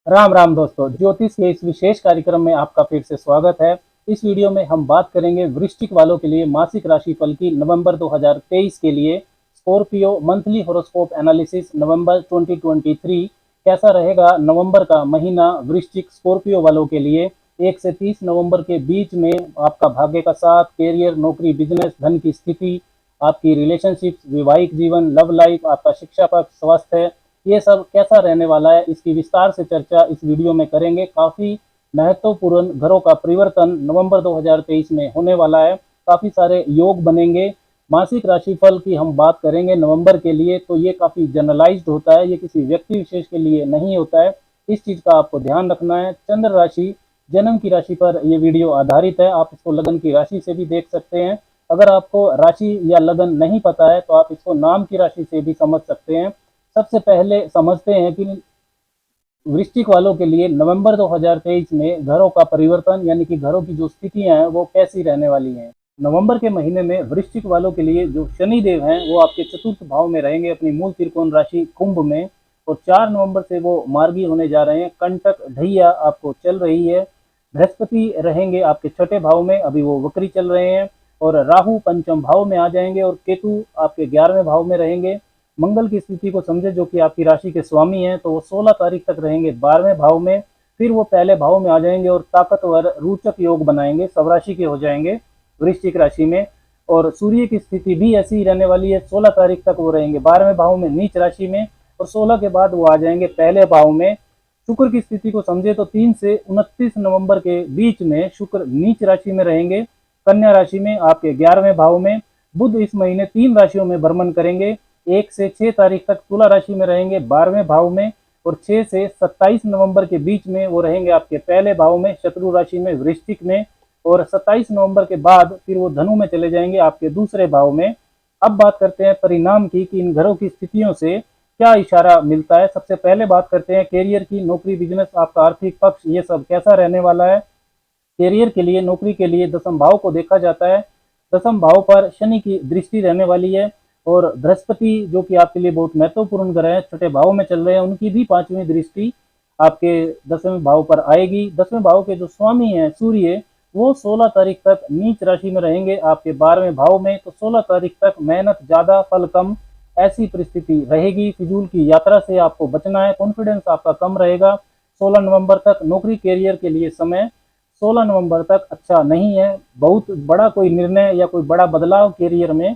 राम राम दोस्तों, ज्योतिष के इस विशेष कार्यक्रम में आपका फिर से स्वागत है। इस वीडियो में हम बात करेंगे वृश्चिक वालों के लिए मासिक राशिफल की नवंबर 2023 के लिए। स्कॉर्पियो मंथली हॉरोस्कोप एनालिसिस नवंबर 2023 कैसा रहेगा नवंबर का महीना वृश्चिक स्कॉर्पियो वालों के लिए। 1 से 30 नवंबर के बीच में आपका भाग्य का साथ, कैरियर, नौकरी, बिजनेस, धन की स्थिति, आपकी रिलेशनशिप, वैवाहिक जीवन, लव लाइफ, आपका शिक्षा पक्ष, स्वास्थ्य, ये सब कैसा रहने वाला है, इसकी विस्तार से चर्चा इस वीडियो में करेंगे। काफी महत्वपूर्ण घरों का परिवर्तन नवंबर 2023 में होने वाला है। काफी सारे योग बनेंगे। मासिक राशिफल की हम बात करेंगे नवंबर के लिए, तो ये काफी जनरलाइज्ड होता है, ये किसी व्यक्ति विशेष के लिए नहीं होता है। इस चीज का आपको ध्यान रखना है। चंद्र राशि, जन्म की राशि पर ये वीडियो आधारित है। आप इसको लगन की राशि से भी देख सकते हैं। अगर आपको राशि या लगन नहीं पता है तो आप इसको नाम की राशि से भी समझ सकते हैं। सबसे पहले समझते हैं कि वृश्चिक वालों के लिए नवंबर 2023 में घरों का परिवर्तन यानी कि घरों की जो स्थितियां हैं वो कैसी रहने वाली हैं। नवंबर के महीने में वृश्चिक वालों के लिए जो शनि देव हैं वो आपके चतुर्थ भाव में रहेंगे, अपनी मूल त्रिकोण राशि कुंभ में। और 4 नवंबर से वो मार्गी होने जा रहे हैं। कंटक ढैया आपको चल रही है। बृहस्पति रहेंगे आपके छठे भाव में, अभी वो वक्री चल रहे हैं। और राहु पंचम भाव में आ जाएंगे और केतु आपके 11वें भाव में रहेंगे। मंगल की स्थिति को समझे, जो कि आपकी राशि के स्वामी हैं, तो वो 16 तारीख तक रहेंगे 12वें भाव में। फिर वो पहले भाव में आ जाएंगे और ताकतवर रोचक योग बनाएंगे, सब राशि के हो जाएंगे वृश्चिक राशि में। और सूर्य की स्थिति भी ऐसी ही रहने वाली है। 16 तारीख तक वो रहेंगे 12वें भाव में नीच राशि में, और 16 के बाद वो आ जाएंगे पहले भाव में। शुक्र की स्थिति को समझे तो 3 से 29 नवंबर के बीच में शुक्र नीच राशि में रहेंगे, कन्या राशि में आपके 11वें भाव में। बुध इस महीने 3 राशियों में भ्रमण करेंगे। 1 से 6 तारीख तक तुला राशि में रहेंगे 12वें भाव में, और 6 से 27 नवंबर के बीच में वो रहेंगे आपके पहले भाव में शत्रु राशि में वृश्चिक में। और 27 नवंबर के बाद फिर वो धनु में चले जाएंगे आपके दूसरे भाव में। अब बात करते हैं परिणाम की कि इन घरों की स्थितियों से क्या इशारा मिलता है। सबसे पहले बात करते हैं कैरियर की, नौकरी, बिजनेस, आपका आर्थिक पक्ष, ये सब कैसा रहने वाला है। कैरियर के लिए, नौकरी के लिए दसम भाव को देखा जाता है। दसम भाव पर शनि की दृष्टि रहने वाली है, और बृहस्पति जो कि आपके लिए बहुत महत्वपूर्ण ग्रह है, छठे भाव में चल रहे हैं, उनकी भी 5वीं दृष्टि आपके 10वें भाव पर आएगी। 10वें भाव के जो स्वामी हैं सूर्य, वो 16 तारीख तक नीच राशि में रहेंगे आपके 12वें भाव में। तो 16 तारीख तक मेहनत ज्यादा फल कम, ऐसी परिस्थिति रहेगी। फिजूल की यात्रा से आपको बचना है, कॉन्फिडेंस आपका कम रहेगा। 16 नवंबर तक नौकरी कैरियर के लिए समय 16 नवंबर तक अच्छा नहीं है। बहुत बड़ा कोई निर्णय या कोई बड़ा बदलाव कैरियर में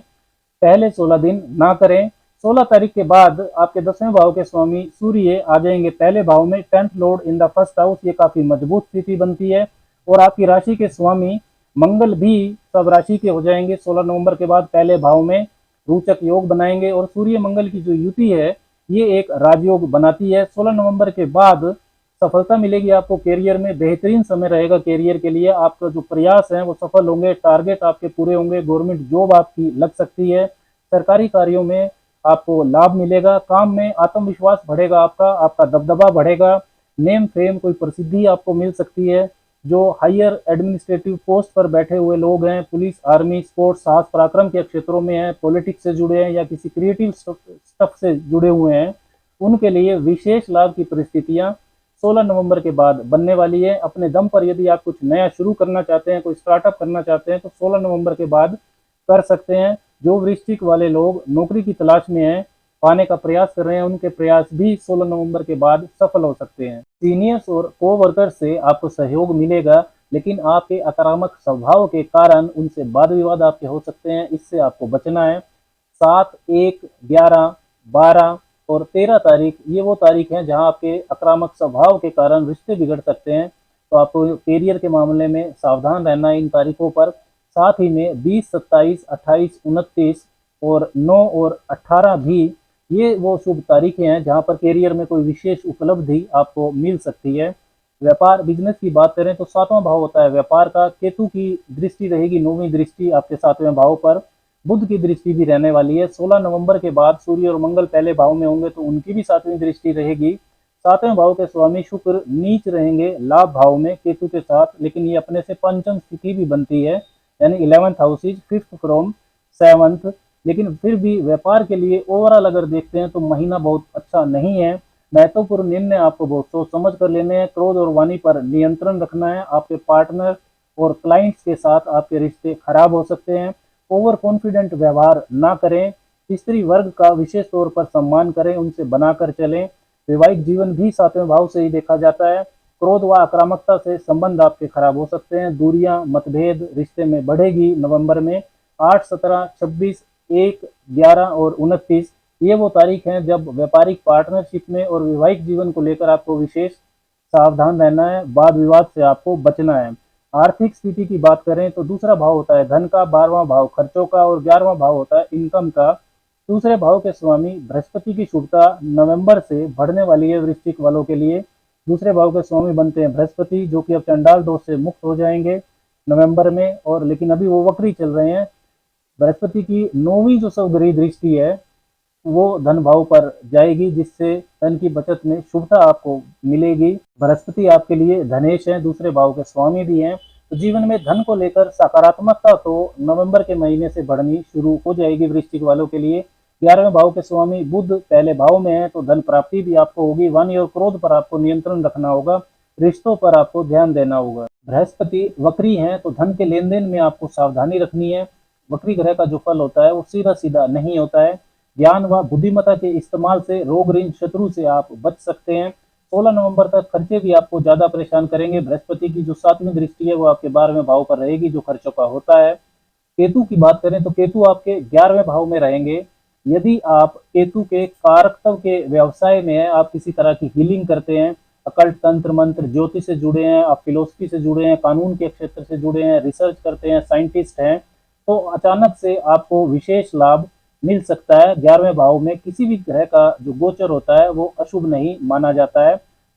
पहले 16 दिन ना करें। 16 तारीख के बाद आपके 10वें भाव के स्वामी सूर्य आ जाएंगे पहले भाव में, 10th Lord in the first house, ये काफी मजबूत स्थिति बनती है। और आपकी राशि के स्वामी मंगल भी सब राशि के हो जाएंगे 16 नवंबर के बाद पहले भाव में, रोचक योग बनाएंगे। और सूर्य मंगल की जो युति है ये एक राजयोग बनाती है। 16 नवंबर के बाद सफलता मिलेगी आपको कैरियर में, बेहतरीन समय रहेगा कैरियर के लिए। आपका जो प्रयास है वो सफल होंगे, टारगेट आपके पूरे होंगे, गवर्नमेंट जॉब आपकी लग सकती है, सरकारी कार्यों में आपको लाभ मिलेगा, काम में आत्मविश्वास बढ़ेगा, आपका दबदबा बढ़ेगा, नेम फेम, कोई प्रसिद्धि आपको मिल सकती है। जो हायर एडमिनिस्ट्रेटिव पोस्ट पर बैठे हुए लोग हैं, पुलिस, आर्मी, स्पोर्ट्स, साहस पराक्रम के क्षेत्रों में हैं, पॉलिटिक्स से जुड़े हैं या किसी क्रिएटिव स्टफ से जुड़े हुए हैं, उनके लिए विशेष लाभ की परिस्थितियां 16 नवंबर के बाद बनने वाली है। अपने दम पर यदि आप कुछ नया शुरू करना चाहते हैं, कोई स्टार्टअप करना चाहते हैं, तो 16 नवंबर के बाद कर सकते हैं। जो वृश्चिक वाले लोग नौकरी की तलाश में हैं, पाने का प्रयास कर रहे हैं, उनके प्रयास भी 16 नवंबर के बाद सफल हो सकते हैं। सीनियर्स और को वर्कर्स से आपको सहयोग मिलेगा, लेकिन आपके आक्रामक स्वभाव के कारण उनसे वाद विवाद आपके हो सकते हैं, इससे आपको बचना है। 7, 1, 11, 12 और 13 तारीख, ये वो तारीख है जहां आपके आक्रामक स्वभाव के कारण रिश्ते बिगड़ सकते हैं, तो आपको कैरियर के मामले में सावधान रहना है इन तारीखों पर। साथ ही में 20, 27, 28, 29 और 9 और 18 भी ये वो शुभ तारीखें हैं जहां पर कैरियर में कोई विशेष उपलब्धि आपको मिल सकती है। व्यापार बिजनेस की बात करें तो 7वां भाव होता है व्यापार का। केतु की दृष्टि रहेगी, 9वीं दृष्टि आपके 7वें भाव पर। बुध की दृष्टि भी रहने वाली है। 16 नवंबर के बाद सूर्य और मंगल पहले भाव में होंगे तो उनकी भी 7वीं दृष्टि रहेगी। 7वें भाव के स्वामी शुक्र नीच रहेंगे लाभ भाव में केतु के साथ, लेकिन ये अपने से पंचम स्थिति भी बनती है, यानी 11th house is 5th from 7th। लेकिन फिर भी व्यापार के लिए ओवरऑल अगर देखते हैं तो महीना बहुत अच्छा नहीं है। महत्वपूर्ण निर्णय आपको बहुत सोच समझ कर लेने हैं। क्रोध और वाणी पर नियंत्रण रखना है। आपके पार्टनर और क्लाइंट्स के साथ आपके रिश्ते खराब हो सकते हैं। ओवर कॉन्फिडेंट व्यवहार ना करें। स्त्री वर्ग का विशेष तौर पर सम्मान करें, उनसे बनाकर चलें। वैवाहिक जीवन भी सातवें भाव से ही देखा जाता है। क्रोध व आक्रामकता से संबंध आपके खराब हो सकते हैं। दूरियां, मतभेद रिश्ते में बढ़ेगी नवंबर में। 8, 17, 26, 1, 11 और 29 ये वो तारीख हैं जब व्यापारिक पार्टनरशिप में और वैवाहिक जीवन को लेकर आपको विशेष सावधान रहना है। वाद विवाद से आपको बचना है। आर्थिक स्थिति की बात करें तो दूसरा भाव होता है धन का, 12वां भाव खर्चों का और 11वां भाव होता है इनकम का। दूसरे भाव के स्वामी बृहस्पति की शुभता नवंबर से बढ़ने वाली है वृश्चिक वालों के लिए। दूसरे भाव के स्वामी बनते हैं बृहस्पति, जो कि अब चंडाल दोष से मुक्त हो जाएंगे नवंबर में, और लेकिन अभी वो वक्री चल रहे हैं। बृहस्पति की 9वीं जो स्वग्रही दृष्टि है वो धन भाव पर जाएगी, जिससे धन की बचत में शुभता आपको मिलेगी। बृहस्पति आपके लिए धनेश है, दूसरे भाव के स्वामी भी हैं, तो जीवन में धन को लेकर सकारात्मकता तो नवंबर के महीने से बढ़नी शुरू हो जाएगी वृश्चिक वालों के लिए। 11वें भाव के स्वामी बुध पहले भाव में है, तो धन प्राप्ति भी आपको होगी। वाणी और क्रोध पर आपको नियंत्रण रखना होगा। रिश्तों पर आपको ध्यान देना होगा। बृहस्पति वक्री है, तो धन के लेन देन में आपको सावधानी रखनी है। वक्री ग्रह का जो फल होता है वो सीधा सीधा नहीं होता है। ज्ञान व बुद्धिमत्ता के इस्तेमाल से रोग, ऋण, शत्रु से आप बच सकते हैं। 16 नवंबर तक खर्चे भी आपको ज्यादा परेशान करेंगे। बृहस्पति की जो 7वीं दृष्टि है वो आपके 12वें भाव पर रहेगी, जो खर्चों का होता है। केतु की बात करें तो केतु आपके 11वें भाव में रहेंगे। यदि आप केतु के कारकत्व के व्यवसाय में है, आप किसी तरह की हीलिंग करते हैं, अकल्ट, तंत्र मंत्र, ज्योतिष से जुड़े हैं, आप फिलोसफी से जुड़े हैं, कानून के क्षेत्र से जुड़े हैं, रिसर्च करते हैं, साइंटिस्ट हैं, तो अचानक से आपको विशेष लाभ मिल सकता है। 11वें भाव में किसी भी ग्रह का जो गोचर होता है वो अशुभ नहीं माना जाता है।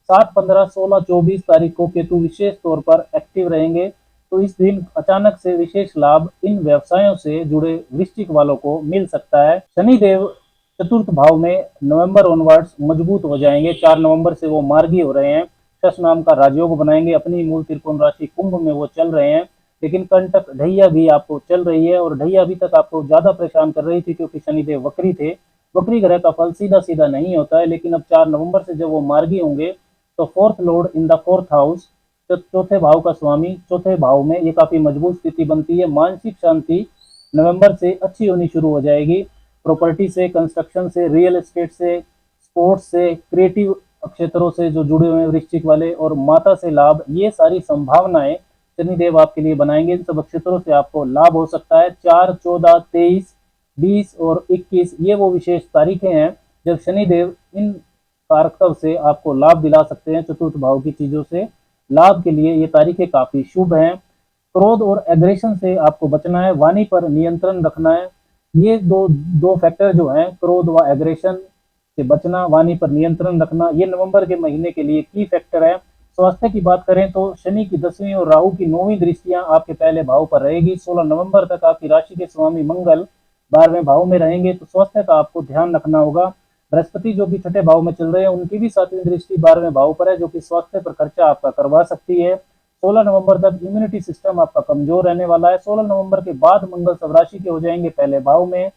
7, 15, 16, 24 तारीख को केतु विशेष तौर पर एक्टिव रहेंगे, तो इस दिन अचानक से विशेष लाभ इन व्यवसायों से जुड़े वृश्चिक वालों को मिल सकता है। शनिदेव चतुर्थ भाव में नवंबर ऑनवर्ड्स मजबूत हो जाएंगे। 4 नवंबर से वो मार्गी हो रहे हैं। शश नाम का राजयोग बनाएंगे। अपनी मूल त्रिकोण राशि कुंभ में वो चल रहे हैं, लेकिन कंटक ढैया भी आपको चल रही है, और ढैया अभी तक आपको ज्यादा परेशान कर रही थी क्योंकि शनिदेव वक्री थे। वक्री ग्रह का फल सीधा सीधा नहीं होता है, लेकिन अब 4 नवंबर से जब वो मार्गी होंगे तो fourth Lord in the fourth house, चौथे भाव का स्वामी चौथे भाव में, ये काफी मजबूत स्थिति बनती है। मानसिक शांति नवंबर से अच्छी होनी शुरू हो जाएगी। प्रॉपर्टी से, कंस्ट्रक्शन से, रियल एस्टेट से, स्पोर्ट्स से, क्रिएटिव क्षेत्रों से जो जुड़े हुए हैं वृश्चिक वाले, और माता से लाभ, ये सारी संभावनाएं शनिदेव आपके लिए बनाएंगे। इन सब क्षेत्रों से आपको लाभ हो सकता है। 4, 14, 23, 20 और 21 ये वो विशेष तारीखें हैं जब शनिदेव इन कारकत्व से आपको लाभ दिला सकते हैं। चतुर्थ भाव की चीजों से लाभ के लिए ये तारीखें काफी शुभ हैं। क्रोध और एग्रेशन से आपको बचना है। वाणी पर नियंत्रण रखना है। ये दो फैक्टर जो हैं, क्रोध व एग्रेशन से बचना, वाणी पर नियंत्रण रखना, ये नवंबर के महीने के लिए की फैक्टर है। स्वास्थ्य की बात करें तो शनि की 10वीं और राहु की 9वीं दृष्टियां आपके पहले भाव पर रहेगी। 16 नवंबर तक आपकी राशि के स्वामी मंगल 12वें भाव में रहेंगे, तो स्वास्थ्य का आपको ध्यान रखना होगा। बृहस्पति जो कि छठे भाव में चल रहे हैं, उनकी भी 7वीं दृष्टि 12वें भाव पर है, जो कि स्वास्थ्य पर खर्चा आपका करवा सकती है। 16 नवंबर तक इम्यूनिटी सिस्टम आपका कमजोर रहने वाला है। 16 नवंबर के बाद मंगल स्वराशि के हो जाएंगे पहले भाव में,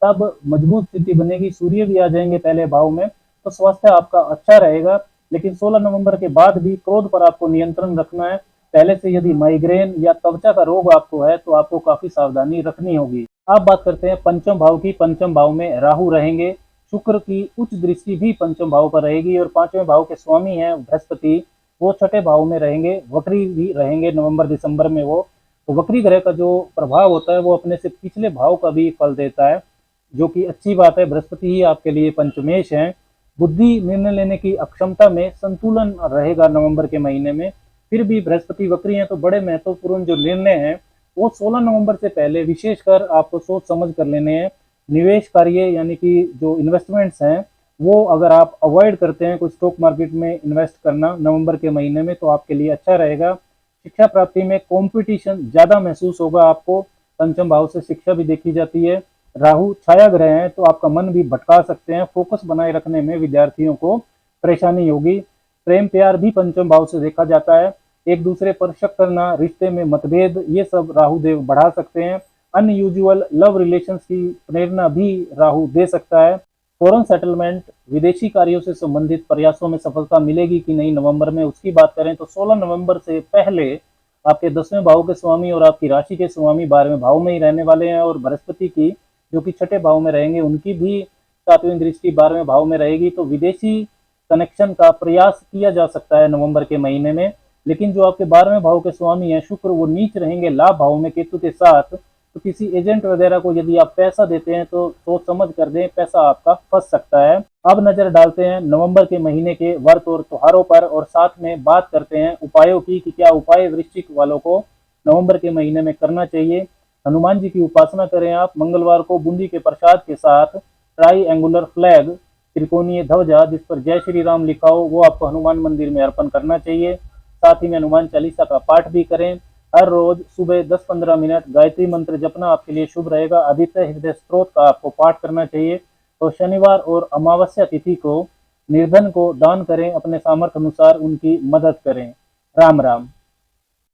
तब मजबूत स्थिति बनेगी। सूर्य भी आ जाएंगे पहले भाव में, तो स्वास्थ्य आपका अच्छा रहेगा। लेकिन 16 नवंबर के बाद भी क्रोध पर आपको नियंत्रण रखना है। पहले से यदि माइग्रेन या त्वचा का रोग आपको है तो आपको काफी सावधानी रखनी होगी। आप बात करते हैं पंचम भाव की। पंचम भाव में राहु रहेंगे। शुक्र की उच्च दृष्टि भी पंचम भाव पर रहेगी, और 5वें भाव के स्वामी हैं बृहस्पति, वो छठे भाव में रहेंगे। वक्री भी रहेंगे नवंबर दिसंबर में वो। तो वक्री ग्रह का जो प्रभाव होता है वो अपने से पिछले भाव का भी फल देता है, जो कि अच्छी बात है। बृहस्पति ही आपके लिए पंचमेश है। बुद्धि, निर्णय लेने की अक्षमता में संतुलन रहेगा नवंबर के महीने में। फिर भी बृहस्पति वक्री हैं, तो बड़े महत्वपूर्ण जो निर्णय हैं वो 16 नवंबर से पहले विशेषकर आपको सोच समझ कर लेने हैं। निवेश कार्य यानी कि जो इन्वेस्टमेंट्स हैं वो अगर आप अवॉइड करते हैं, कोई स्टॉक मार्केट में इन्वेस्ट करना नवंबर के महीने में, तो आपके लिए अच्छा रहेगा। शिक्षा प्राप्ति में कंपटीशन ज़्यादा महसूस होगा आपको। पंचम भाव से शिक्षा भी देखी जाती है। राहु छाया ग्रह हैं, तो आपका मन भी भटका सकते हैं। फोकस बनाए रखने में विद्यार्थियों को परेशानी होगी। प्रेम प्यार भी पंचम भाव से देखा जाता है। एक दूसरे पर शक करना, रिश्ते में मतभेद, ये सब राहु देव बढ़ा सकते हैं। अनयूजुअल लव रिलेशंस की प्रेरणा भी राहु दे सकता है। फॉरेन सेटलमेंट, विदेशी कार्यों से संबंधित प्रयासों में सफलता मिलेगी कि नहीं नवंबर में, उसकी बात करें तो 16 नवंबर से पहले आपके 10वें भाव के स्वामी और आपकी राशि के स्वामी 12वें भाव में ही रहने वाले हैं, और बृहस्पति की जो कि छठे भाव में रहेंगे उनकी भी 7वीं दृष्टि 12वें भाव में रहेगी। तो विदेशी कनेक्शन का प्रयास किया जा सकता है नवंबर के महीने में। लेकिन जो आपके 12वें भाव के स्वामी हैं शुक्र, वो नीच रहेंगे लाभ भाव में केतु के साथ। तो किसी एजेंट वगैरह को यदि आप पैसा देते हैं तो सोच समझ कर दें, पैसा आपका फंस सकता है। अब नजर डालते हैं नवंबर के महीने के व्रत और त्योहारों पर, और साथ में बात करते हैं उपायों की कि क्या उपाय वृश्चिक वालों को नवंबर के महीने में करना चाहिए। हनुमान जी की उपासना करें आप। मंगलवार को बूंदी के प्रसाद के साथ ट्राई एंगुलर फ्लैग, त्रिकोणीय ध्वजा जिस पर जय श्री राम लिखा हो, वो आपको हनुमान मंदिर में अर्पण करना चाहिए। साथ ही में हनुमान चालीसा का पाठ भी करें। हर रोज सुबह 10-15 मिनट गायत्री मंत्र जपना आपके लिए शुभ रहेगा। आदित्य हृदय स्त्रोत का आपको पाठ करना चाहिए। तो शनिवार और अमावस्या तिथि को निर्धन को दान करें, अपने सामर्थ्य अनुसार उनकी मदद करें। राम राम।